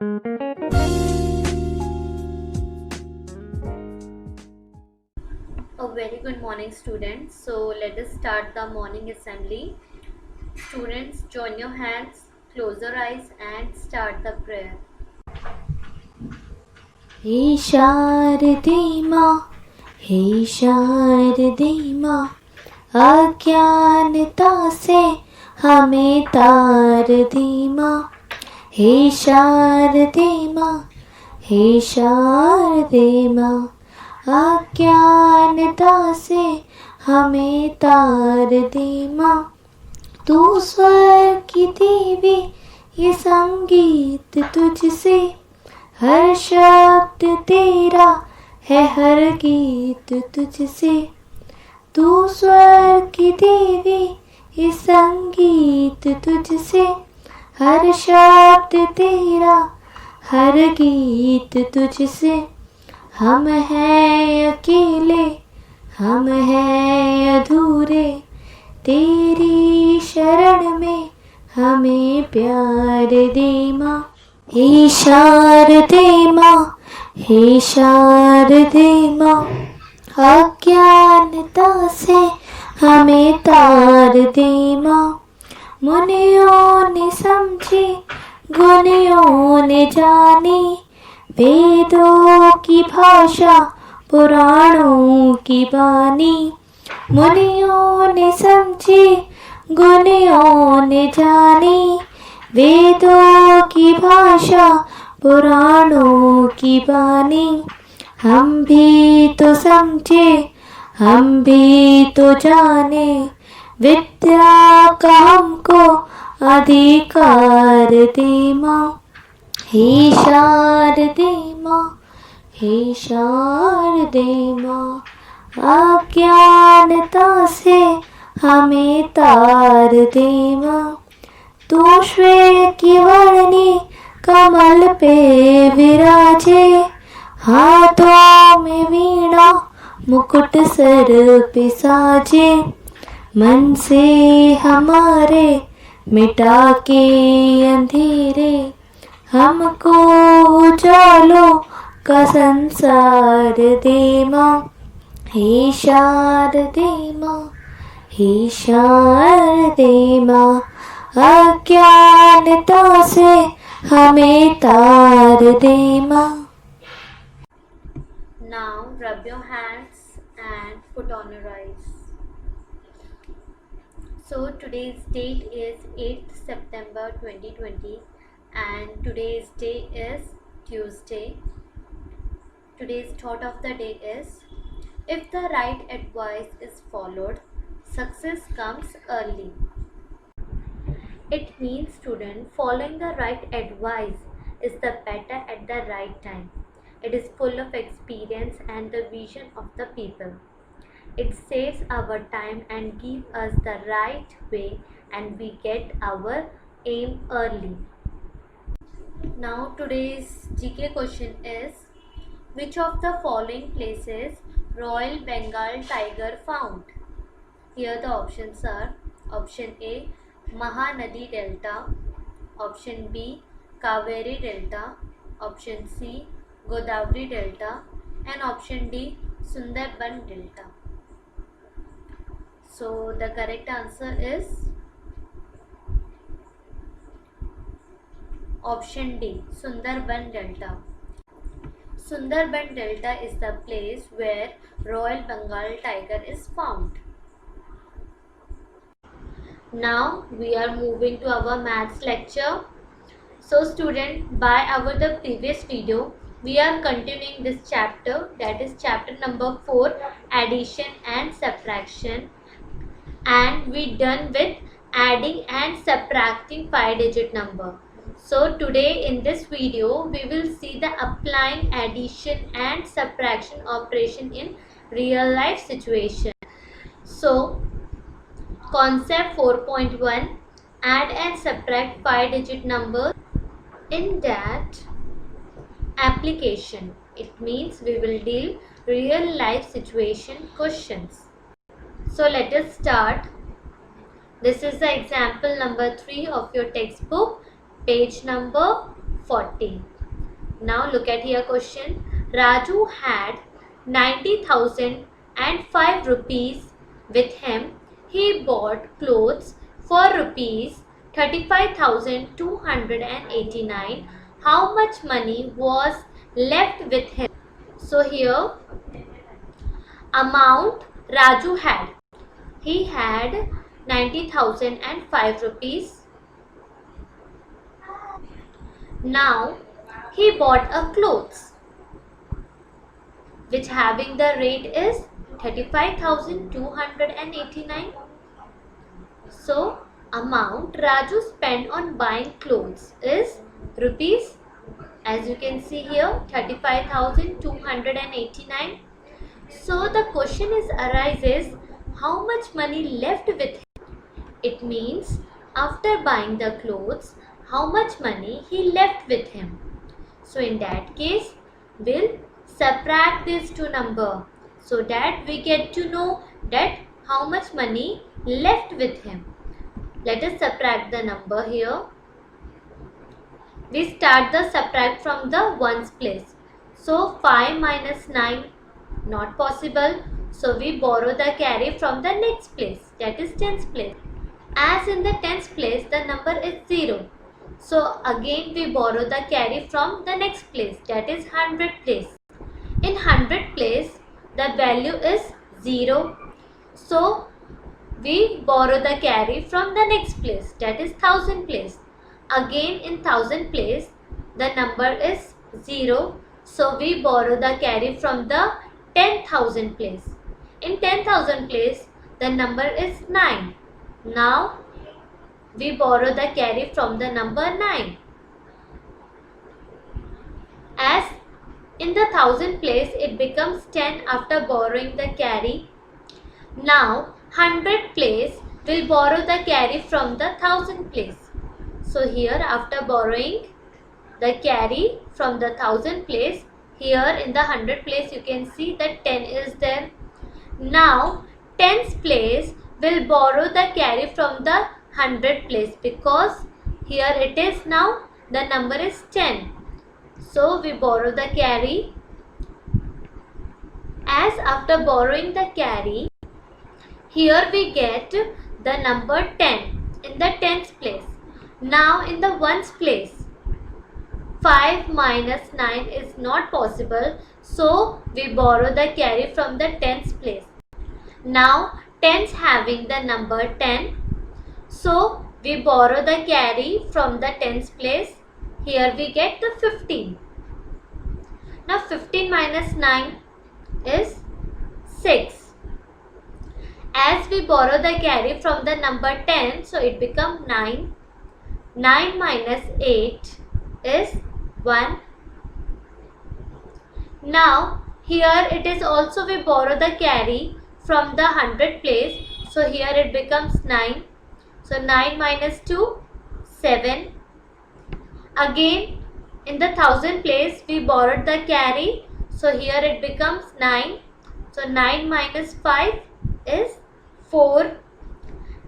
A very good morning, students. So let us start the morning assembly. Students, join your hands, close your eyes and start the prayer. हे शारदे माँ, हे शारदे माँ, अज्ञानता से हमें तार दे माँ। हे शारदे माँ, हे शारदे माँ, अज्ञानता से हमें तार दे माँ। तू स्वर्ग की देवी, ये संगीत तुझसे, हर शब्द तेरा है, हर गीत तुझसे। तू स्वर्ग की देवी, ये संगीत तुझसे, हर शब्द तेरा, हर गीत तुझसे। हम हैं अकेले, हम हैं अधूरे, तेरी शरण में हमें प्यार दे माँ। हे शारदे माँ, हे शारदे माँ, अज्ञानता से हमें तार दे माँ। मुनियों ने समझी, गुनियों ने जानी, वेदों की भाषा, पुराणों की बानी। मुनियों ने समझी, गुनियों ने जानी, वेदों की भाषा, पुराणों की बानी। हम भी तो समझे, हम भी तो जाने, विद्या का हमको अधिकार दे माँ। हे शारदे माँ, हे शारदे माँ, अज्ञानता से हमें तार दे माँ। तू श्वेत की वर्णी कमल पे विराजे, हाथों में वीणा मुकुट सर पे साजे। मन से हमारे मिटा के अंधेरे, हमको उजालों का संसार दे माँ। हे शारदे माँ, हे शारदे माँ, अज्ञानता से हमें तार दे माँ। Now rub your hands and put on your eyes. So today's date is 8th September 2020 and today's day is Tuesday. Today's thought of the day is, if the right advice is followed, success comes early. It means, student, following the right advice is the better at the right time. It is full of experience and the vision of the people. It saves our time and gives us the right way, and we get our aim early. Now today's GK question is, which of the following places Royal Bengal tiger found? Here the options are: option A, Mahanadi Delta, option B, Kaveri Delta, option C, Godavari Delta, and option D, Sundarban Delta. So the correct answer is option D, Sundarban Delta. Sundarban Delta is the place where Royal Bengal tiger is found. Now we are moving to our maths lecture. So student, by our the previous video, we are continuing this chapter, that is chapter number 4, addition and subtraction, and we done with adding and subtracting 5-digit number. So today in this video we will see the applying addition and subtraction operation in real life situation. So concept 4.1, add and subtract 5-digit numbers. In that application, it means we will deal real life situation questions. So let us start. This is the example number 3 of your textbook, page number 40. Now look at here question. Raju had 90,005 rupees with him. He bought clothes for rupees 35,289. How much money was left with him? So here amount Raju had. He had 90,005 rupees. Now he bought a clothes which having the rate is 35,289. So amount Raju spent on buying clothes is rupees, as you can see here, 35,289. So the question arises, how much money left with him? It means after buying the clothes, how much money he left with him. So in that case, we'll subtract these two numbers so that we get to know that how much money left with him. Let us subtract the number here. We start the subtract from the ones place. So 5 minus 9, not possible. So we borrow the carry from the next place, that is tens place. As in the tens place, the number is 0. So again we borrow the carry from the next place, that is 100 place. In 100 place, the value is 0. So we borrow the carry from the next place, that is 1000 place. Again in 1000 place, the number is 0. So we borrow the carry from the 10,000 place. In 10,000 place, the number is 9. Now we borrow the carry from the number 9. As in the 1000 place, it becomes 10 after borrowing the carry. Now 100 place will borrow the carry from the 1000 place. So here after borrowing the carry from the 1000 place, here in the 100 place you can see that 10 is there. Now tens place will borrow the carry from the 100 place because here it is now the number is 10. So we borrow the carry. As after borrowing the carry, here we get the number 10 in the tens place. Now in the ones place, 5 minus 9 is not possible. So we borrow the carry from the tens place. Now tens having the number 10. So we borrow the carry from the tens place. Here we get the 15. Now 15 minus 9 is 6. As we borrow the carry from the number 10, so it becomes 9. 9 minus 8 is 1. Now here it is also we borrow the carry from the 100 place. So here it becomes 9. So 9 minus 2, 7. Again in the 1000 place we borrowed the carry. So here it becomes 9. So 9 minus 5 is 4.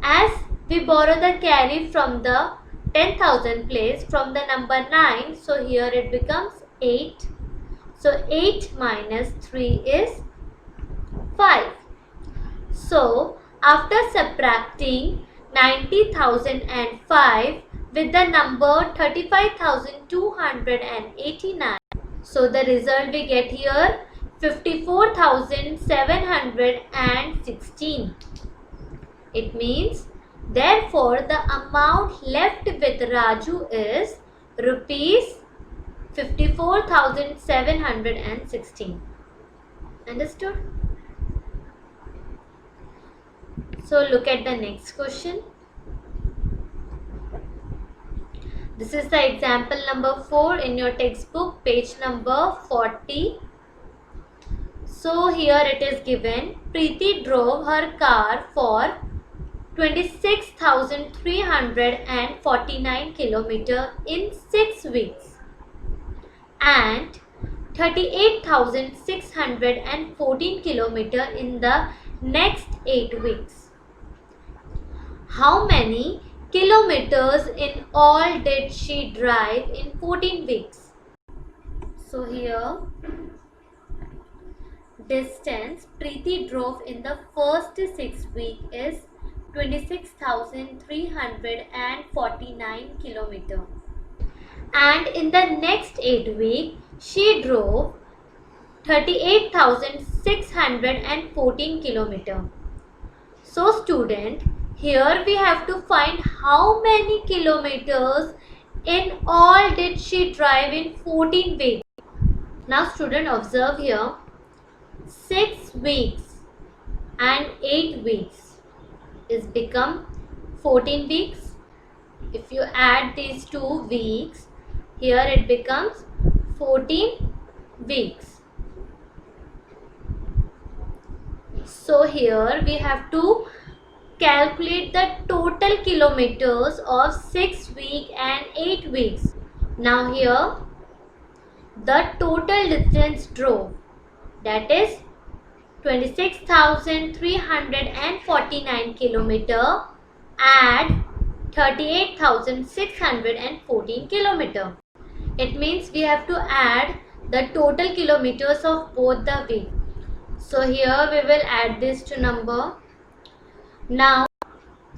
As we borrow the carry from the 10,000 place from the number 9. So here it becomes 8. So 8 minus 3 is 5. So after subtracting 90,005 with the number 35,289, so the result we get here 54,716. It means therefore the amount left with Raju is rupees 54,716. Understood? So look at the next question. This is the example number 4 in your textbook, page number 40. So here it is given, Preeti drove her car for 26,349 km in 6 weeks and 38,614 km in the next 8 weeks. How many kilometers in all did she drive in 14 weeks? So here, distance Preeti drove in the first 6 weeks is 26,349 km. And in the next 8 weeks, she drove 38,614 km. So student, here we have to find how many kilometers in all did she drive in 14 weeks. Now student, observe here, 6 weeks and 8 weeks is become 14 weeks. If you add these 2 weeks, here it becomes 14 weeks. So here we have to calculate the total kilometers of 6 weeks and 8 weeks. Now here the total distance drove, that is 26,349 km, add 38,614 km. It means we have to add the total kilometers of both the weeks. So here we will add this to number. Now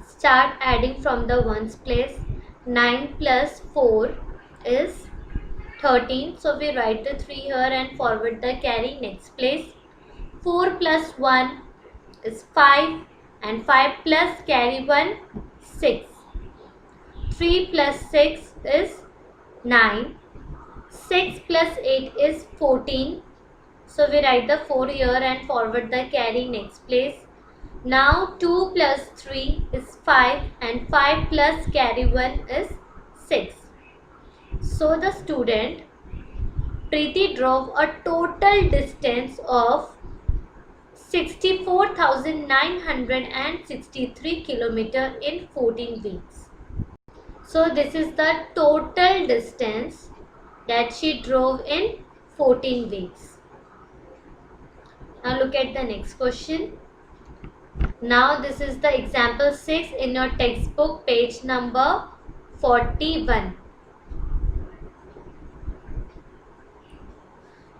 start adding from the ones place. 9 plus 4 is 13. So we write the 3 here and forward the carry next place. 4 plus 1 is 5 and 5 plus carry 1, 6. 3 plus 6 is 9. 6 plus 8 is 14. So we write the 4 here and forward the carry next place. Now 2 plus 3 is 5 and 5 plus carry 1 is 6. So the student Preeti drove a total distance of 64,963 km in 14 weeks. So this is the total distance that she drove in 14 weeks. Now look at the next question. Now this is the example 6 in your textbook, page number 41.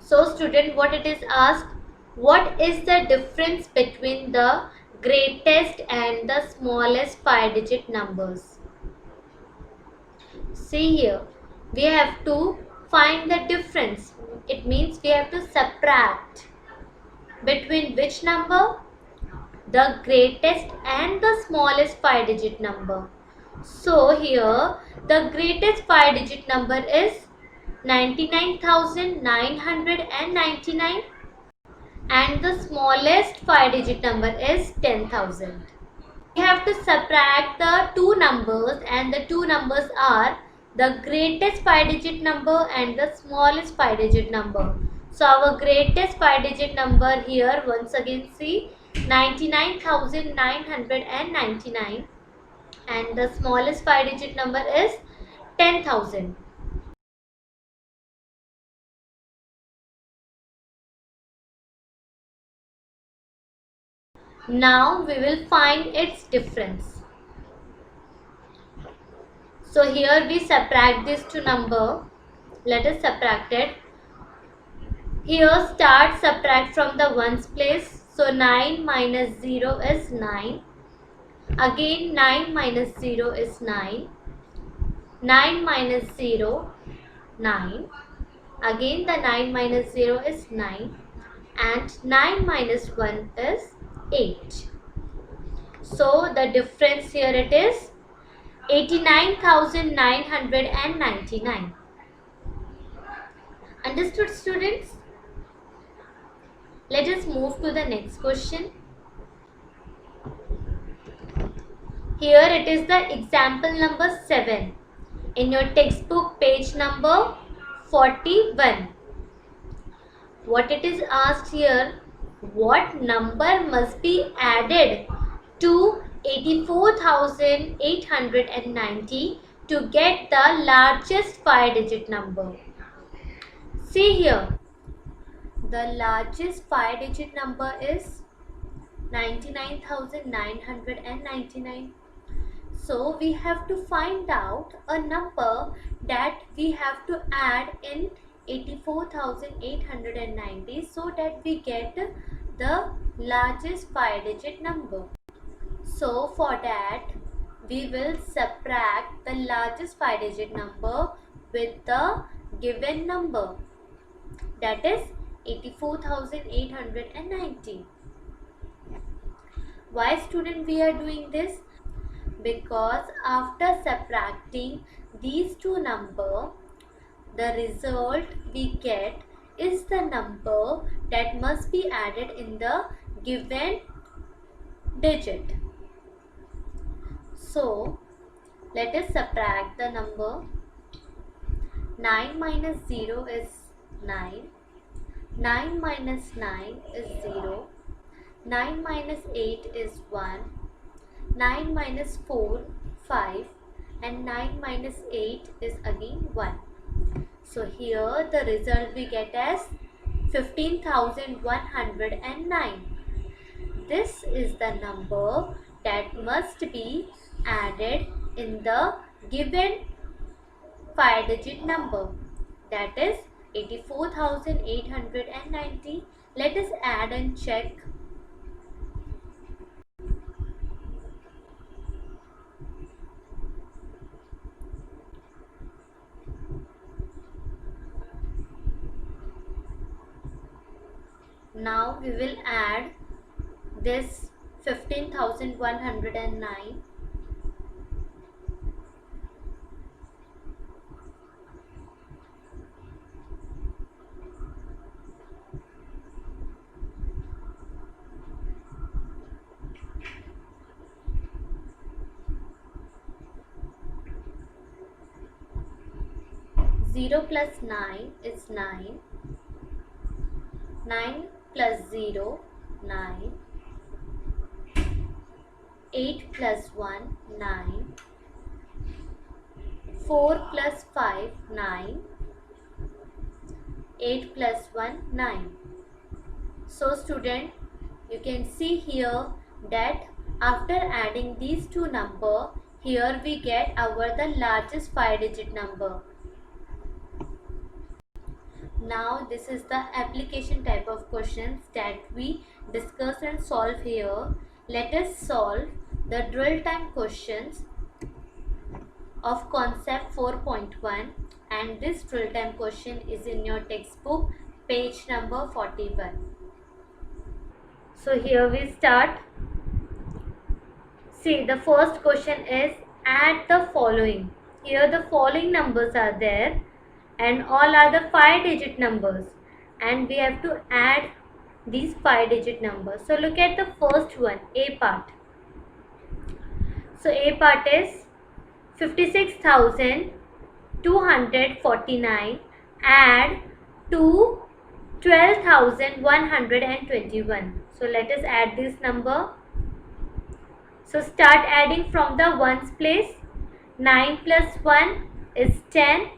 So student, what it is asked, what is the difference between the greatest and the smallest 5-digit numbers? See here, we have to find the difference. It means we have to subtract between which number? The greatest and the smallest 5-digit number. So here the greatest 5-digit number is 99,999 and the smallest 5-digit number is 10,000. We have to subtract the two numbers, and the two numbers are the greatest 5-digit number and the smallest 5-digit number. So our greatest 5-digit number here, once again see, 99,999 and the smallest 5-digit number is 10,000. Now we will find its difference. So here we subtract these two numbers. Let us subtract it. Here start subtract from the ones place. So 9 minus 0 is 9. Again 9 minus 0 is 9. 9 minus 0, 9. Again the 9 minus 0 is 9. And 9 minus 1 is 8. So the difference here it is 89,999. Understood, students? Let us move to the next question. Here it is the example number 7 in your textbook, page number 41. What it is asked here, what number must be added to 84,890 to get the largest 5-digit number? See here, the largest 5-digit number is 99,999. So we have to find out a number that we have to add in 84,890 so that we get the largest 5-digit number. So for that we will subtract the largest 5-digit number with the given number, that is 84,890. Why student we are doing this? Because after subtracting these two numbers, the result we get is the number that must be added in the given digit. So let us subtract the number. 9 minus 0 is 9. 9 minus 9 is 0. 9 minus 8 is 1. 9 minus 4, 5. And 9 minus 8 is again 1. So here the result we get as 15,109. This is the number that must be added in the given 5-digit number, that is 84,890. Let us add and check. Now we will add this 15,109. Zero plus 9 is 9. 9 plus 0, 9. 8 plus 1, 9. 4 plus 5, 9. 8 plus 1, 9. So student, you can see here that after adding these two numbers, here we get our the largest 5-digit number. Now this is the application type of questions that we discuss and solve here. Let us solve the drill time questions of concept 4.1, and this drill time question is in your textbook, page number 41. So here we start. See, the first question is add the following. Here the following numbers are there and all are the 5-digit numbers, and we have to add these 5-digit numbers. So look at the first one, A part. So A part is 56,249 add to 12,121. So let us add this number. So start adding from the ones place. 9 plus 1 is 10.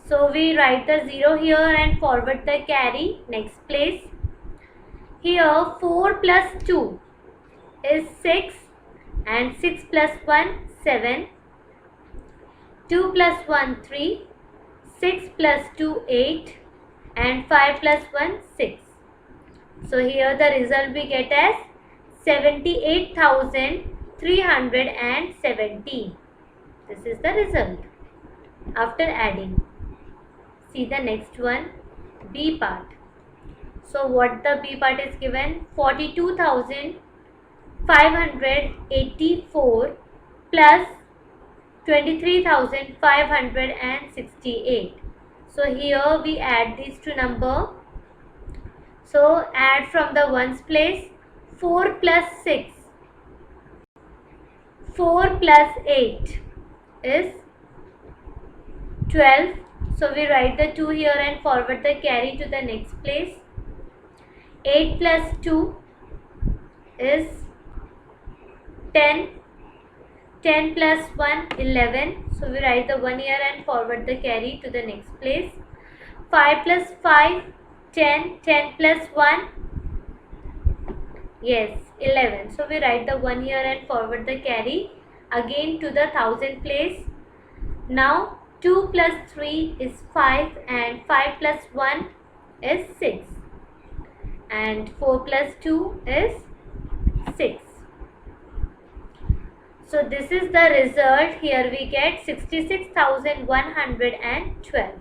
So we write the 0 here and forward the carry next place. Here 4 plus 2 is 6 and 6 plus 1 7. 2 plus 1 3. 6 plus 2 8 and 5 plus 1 6. So here the result we get as 78,370. This is the result after adding. See the next one, B part. So what the B part is given? 42,584 plus 23,568. So here we add these two numbers. So add from the ones place. 4 plus 6. 4 plus 8 is 12. So we write the 2 here and forward the carry to the next place. 8 plus 2 is 10. 10 plus 1 11. So we write the 1 here and forward the carry to the next place. 5 plus 5 10. 10 plus 1, yes, 11. So we write the 1 here and forward the carry again to the thousand place. Now 2 plus 3 is 5 and 5 plus 1 is 6 and 4 plus 2 is 6. So this is the result. Here we get 66,112.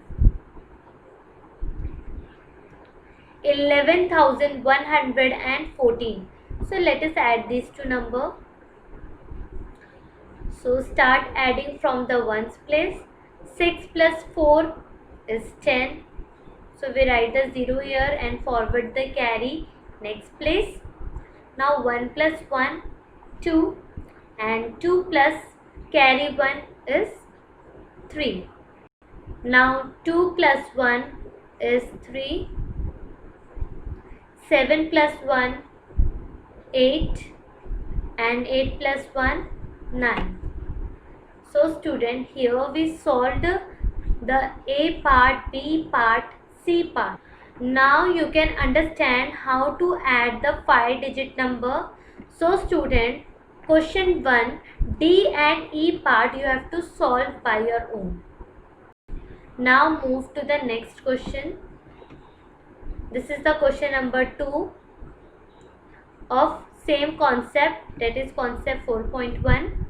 11,114. So let us add these two numbers. So start adding from the ones place. 6 plus 4 is 10. So we write the 0 here and forward the carry next place. Now 1 plus 1, 2 and 2 plus carry 1 is 3. Now 2 plus 1 is 3. 7 plus 1, 8 and 8 plus 1, 9. So student, here we solved the A part, B part, C part. Now you can understand how to add the 5-digit number. So student, question 1, D and E part you have to solve by your own. Now move to the next question. This is the question number 2 of same concept, that is concept 4.1.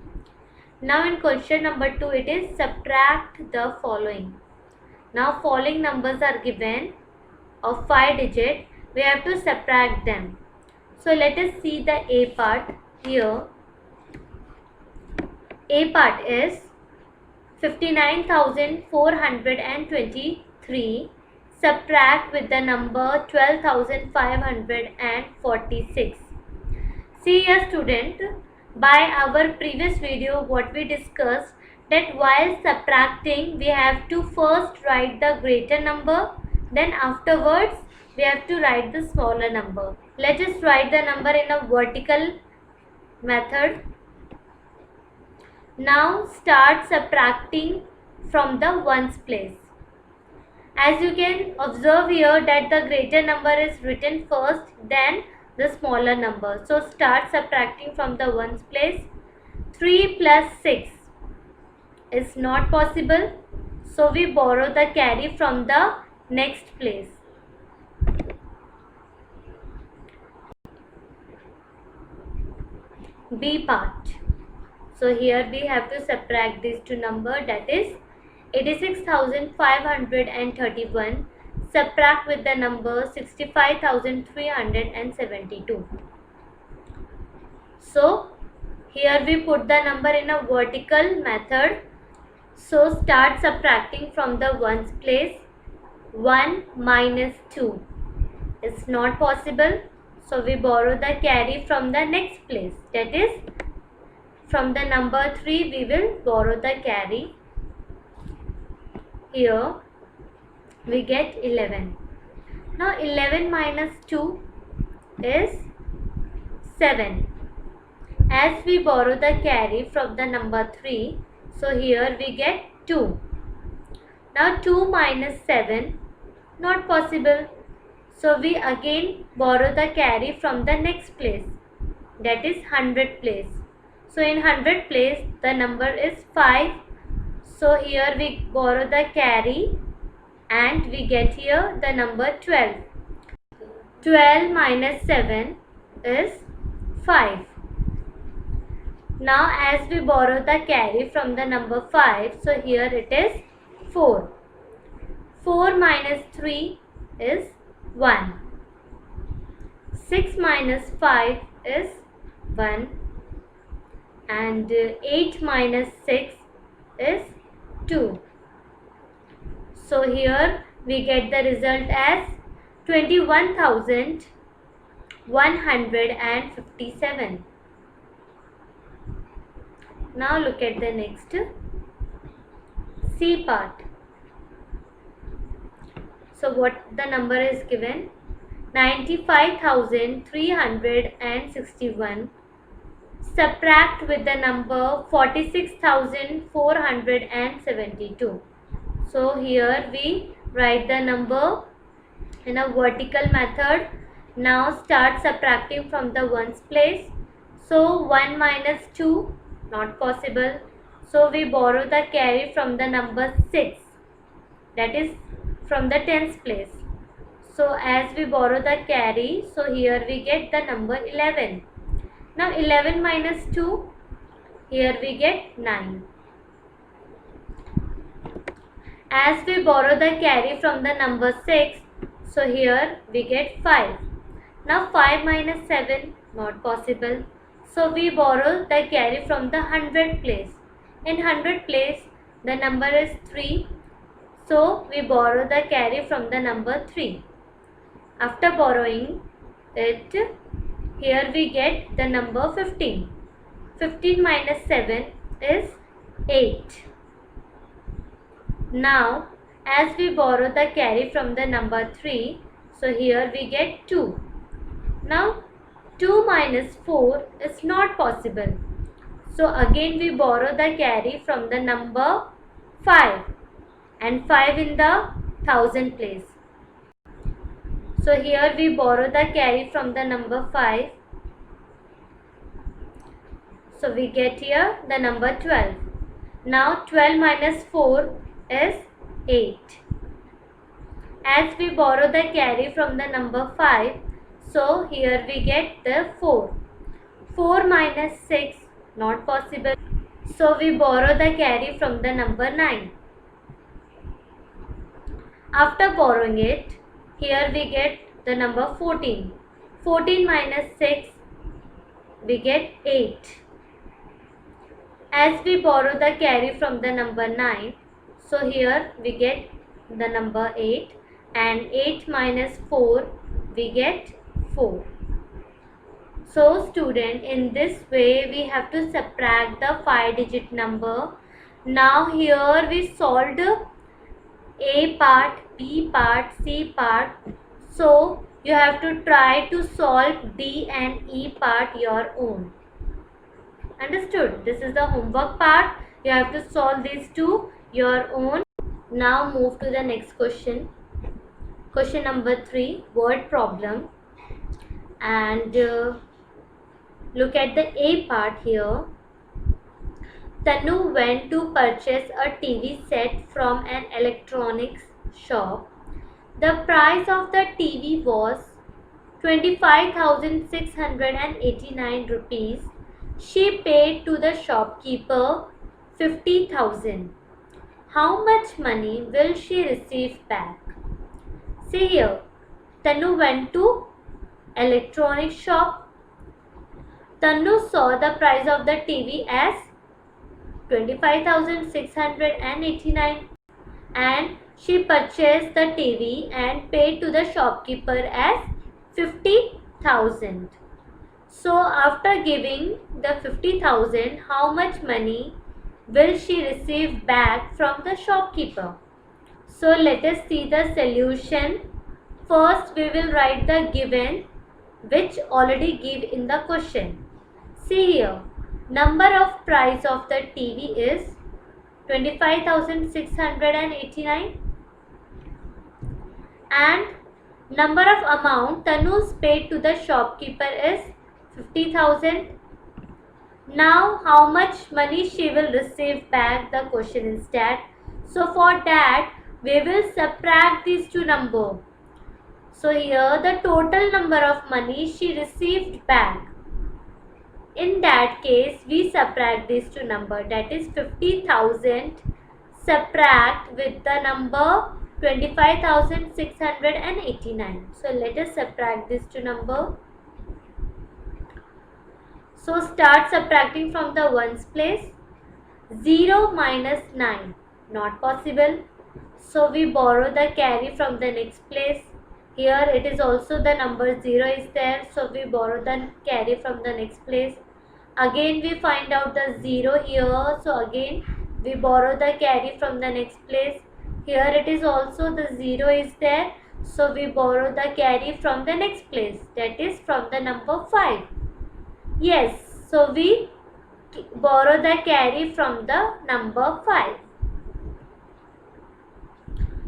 Now in question number 2 it is subtract the following. Now following numbers are given of 5 digit. We have to subtract them. So let us see the A part here. A part is 59,423. Subtract with the number 12,546. See here student, by our previous video what we discussed, that while subtracting we have to first write the greater number, then afterwards we have to write the smaller number. Let us write the number in a vertical method. Now start subtracting from the ones place. As you can observe here that the greater number is written first, then the smaller number. So start subtracting from the ones place. 3 plus 6 is not possible. So we borrow the carry from the next place. B part. So here we have to subtract these two numbers, that is 86,531. Subtract with the number 65,372. So here we put the number in a vertical method. So start subtracting from the ones place. 1 minus 2 is not possible. So we borrow the carry from the next place, that is from the number 3 we will borrow the carry. Here we get 11. Now 11 minus 2 is 7. As we borrow the carry from the number 3, so here we get 2. Now 2 minus 7, not possible. So we again borrow the carry from the next place, that is 100 place. So in 100 place the number is 5. So here we borrow the carry and we get here the number 12. 12 minus 7 is 5. Now as we borrow the carry from the number 5, so here it is 4. 4 minus 3 is 1. 6 minus 5 is 1. And 8 minus 6 is 2. So here we get the result as 21,157. Now look at the next C part. So what the number is given? 95,361. Subtract with the number 46,472. So here we write the number in a vertical method. Now start subtracting from the ones place. So 1 minus 2, not possible. So we borrow the carry from the number 6, that is from the tens place. So as we borrow the carry, so here we get the number 11. Now 11 minus 2, here we get 9. As we borrow the carry from the number 6, so here we get 5. Now 5 minus 7, not possible. So we borrow the carry from the 100 place. In 100 place, the number is 3. So we borrow the carry from the number 3. After borrowing it, here we get the number 15. 15 minus 7 is 8. Now, as we borrow the carry from the number 3, so here we get 2. Now, 2 minus 4 is not possible. So, again we borrow the carry from the number 5 and 5 in the thousand place. So, here we borrow the carry from the number 5. So, we get here the number 12. Now, 12 minus 4 is 8. As we borrow the carry from the number 5, so here we get the 4. 4 minus 6, not possible. So we borrow the carry from the number 9. After borrowing it, here we get the number 14. 14 minus 6, we get 8. As we borrow the carry from the number 9, so here we get the number 8, and 8 minus 4, we get 4. So student, in this way we have to subtract the 5-digit number. Now here we solved A part, B part, C part. So you have to try to solve D and E part your own. Understood? This is the homework part. You have to solve these two your own. Now move to the next question. Question number 3, word problem. And look at the A part here. Tanu went to purchase a TV set from an electronics shop. The price of the TV was 25,689 rupees. She paid to the shopkeeper 50,000. How much money will she receive back? See here, Tanu went to electronics shop. Tanu saw the price of the TV as 25,689 and she purchased the TV and paid to the shopkeeper as 50,000. So after giving the 50,000, how much money will she receive back from the shopkeeper? So let us see the solution. First we will write the given which already give in the question. See here, number of price of the TV is 25,689 and number of amount Tanu's paid to the shopkeeper is 50,000. Now how much money she will receive back, the question is that. So for that we will subtract these two numbers. So here the total number of money she received back. In that case we subtract these two numbers, that is 50,000 subtract with the number 25,689. So let us subtract these two numbers. So start subtracting from the ones place. 0 minus 9, not possible. So we borrow the carry from the next place. Here it is also the number 0 is there. So we borrow the carry from the next place. Again we find out the 0 here. So again we borrow the carry from the next place. Here it is also the 0 is there. So we borrow the carry from the next place. That is from the number 5. Yes, so we borrow the carry from the number 5.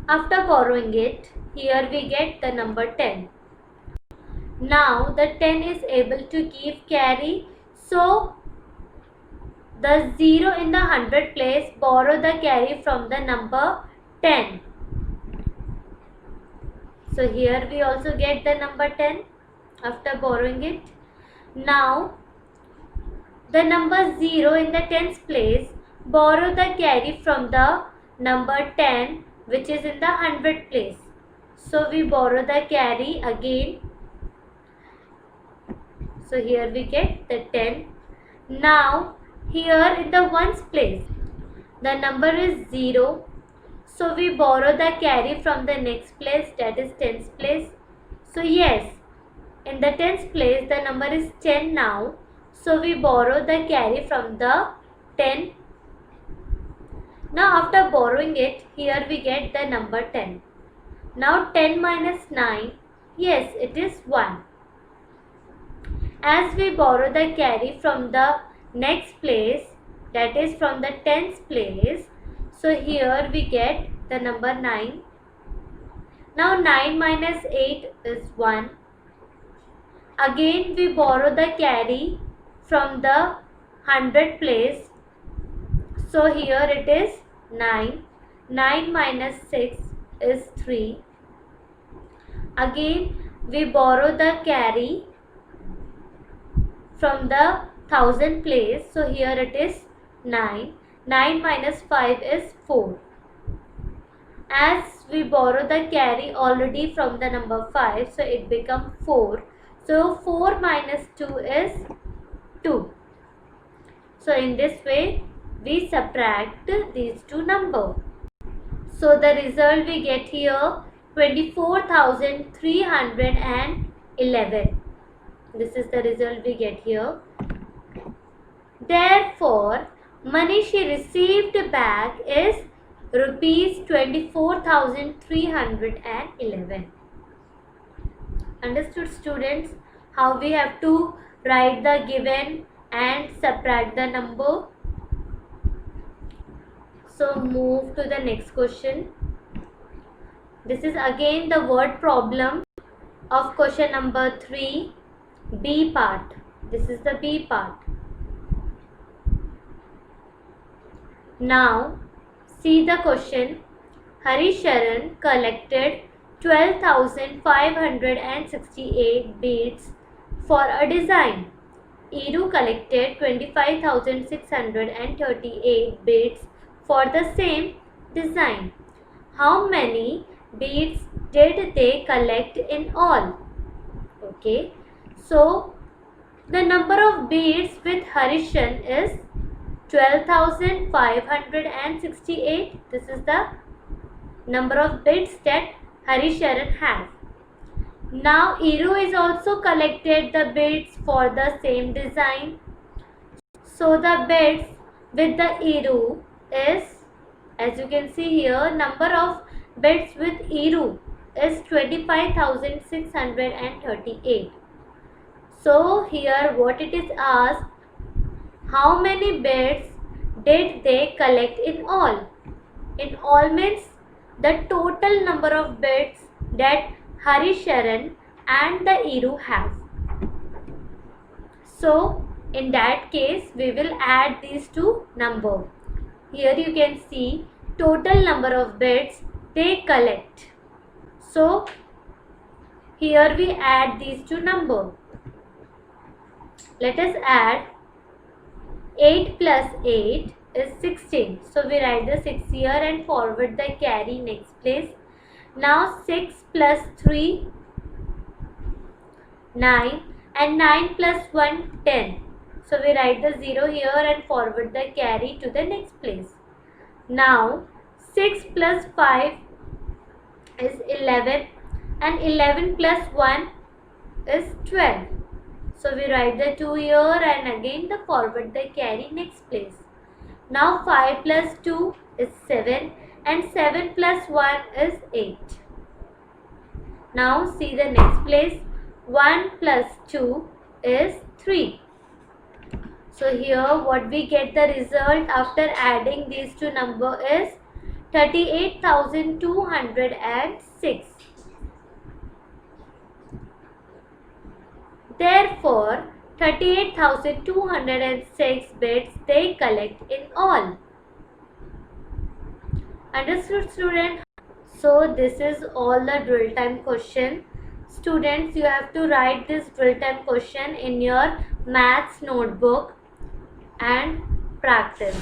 After borrowing it, here we get the number 10. Now the 10 is able to give carry. So the 0 in the 100 place, borrow the carry from the number 10. So here we also get the number 10 after borrowing it. Now the number 0 in the tens place, borrow the carry from the number 10 which is in the 100 place. So we borrow the carry again. So here we get the 10. Now here in the ones place, the number is 0. So we borrow the carry from the next place, that is tens place. So yes, in the tens place the number is 10 now. So we borrow the carry from the 10. Now after borrowing it, here we get the number 10. Now 10 minus 9, yes, it is 1. As we borrow the carry from the next place, that is from the tens place, so here we get the number 9. Now 9 minus 8 is 1. Again we borrow the carry from the 100 place, so here it is 9. 9 minus 6 is 3. Again we borrow the carry from the 1000 place, so here it is 9. 9 minus 5 is 4. As we borrow the carry already from the number 5, so it becomes 4. So 4 minus 2 is 2. So in this way we subtract these two numbers. So the result we get here 24,311. This is the result we get here. Therefore, money she received back is rupees 24,311. Understood, students, how we have to write the given and subtract the number? So move to the next question. This is again the word problem of question number 3, B part. This is the B part. Now see the question. Harisharan collected 12,568 beads for a design. Iru collected 25,638 beads for the same design. How many beads did they collect in all? Okay, so the number of beads with Harishan is 12,568. This is the number of beads that Harisharan has. Now Iru is also collected the beads for the same design. So the beads with the Iru is, as you can see here, number of beads with Iru is 25,638. So here what it is asked, how many beads did they collect in all? In all means the total number of beads that Harisharan and the Iru have. So in that case we will add these two numbers. Here you can see total number of beads they collect. So here we add these two numbers. Let us add 8 plus 8 is 16. So we write the 6 here and forward the carry next place. Now 6 plus 3, 9, and 9 plus 1, 10. So we write the 0 here and forward the carry to the next place. Now 6 plus 5 is 11 and 11 plus 1 is 12. So we write the 2 here and again the forward the carry next place. Now 5 plus 2 is 7 and 7 plus 1 is 8. Now see the next place. 1 plus 2 is 3. So here what we get the result after adding these two numbers is 38,206. Therefore, 38,206 bits they collect in all. Understood, student? So this is all the drill time question. Students, you have to write this drill time question in your maths notebook and practice.